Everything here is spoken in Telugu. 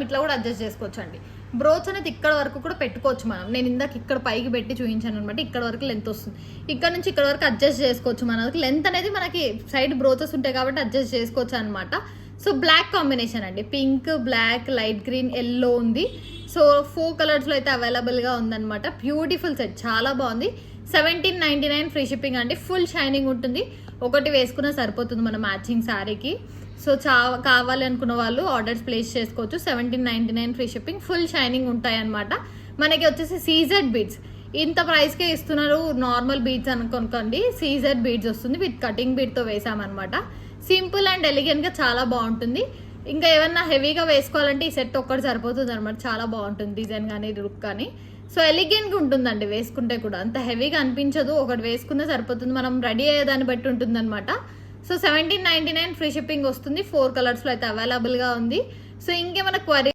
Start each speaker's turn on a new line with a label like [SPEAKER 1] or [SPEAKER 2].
[SPEAKER 1] ఇట్లా కూడా అడ్జస్ట్ చేసుకోవచ్చు అండి. బ్రోచ్ అనేది ఇక్కడ వరకు కూడా పెట్టుకోవచ్చు మనం. నేను ఇందాక ఇక్కడ పైకి పెట్టి చూపించాను అనమాట. ఇక్కడ వరకు లెంత్ వస్తుంది. ఇక్కడ నుంచి ఇక్కడ వరకు అడ్జస్ట్ చేసుకోవచ్చు. మనకి లెంత్ అనేది మనకి సైడ్ బ్రోచెస్ ఉంటాయి కాబట్టి అడ్జస్ట్ చేసుకోవచ్చు అనమాట. సో బ్లాక్ కాంబినేషన్ అండి, pink, black, light green, yellow ఉంది. సో 4 కలర్స్లో అయితే అవైలబుల్గా ఉందన్నమాట. బ్యూటిఫుల్ సెట్, చాలా బాగుంది. 1799 ఫ్రీ షిప్పింగ్ అండి. ఫుల్ షైనింగ్ ఉంటుంది. ఒకటి వేసుకున్నా సరిపోతుంది మన మ్యాచింగ్ శారీకి. సో కావాలి అనుకున్న వాళ్ళు ఆర్డర్స్ ప్లేస్ చేసుకోవచ్చు. 1799 ఫ్రీ షిప్పింగ్, ఫుల్ షైనింగ్ ఉంటాయి అనమాట. మనకి వచ్చేసి సీజెడ్ బీడ్స్ ఇంత ప్రైస్కే ఇస్తున్నారు. నార్మల్ బీడ్స్ అనుకోకండి, సీజెడ్ బీడ్స్ వస్తుంది విత్ కటింగ్ బీడ్తో వేసామన్నమాట. సింపుల్ అండ్ ఎలిగెంట్గా చాలా బాగుంటుంది. ఇంకా ఏమన్నా హెవీగా వేసుకోవాలంటే ఈ సెట్ ఒక్కటి సరిపోతుంది అనమాట. చాలా బాగుంటుంది డిజైన్ కానీ లుక్ కానీ. సో ఎలిగెంట్గా ఉంటుందండి వేసుకుంటే కూడా, అంత హెవీగా అనిపించదు. ఒకటి వేసుకుంటే సరిపోతుంది, మనం రెడీ అయ్యేదాన్ని బట్టి ఉంటుంది అనమాట. సో 1799 ఫ్రీ షిప్పింగ్ వస్తుంది. 4 కలర్స్లో అయితే అవైలబుల్గా ఉంది. సో ఇంకేమైనా క్వరీ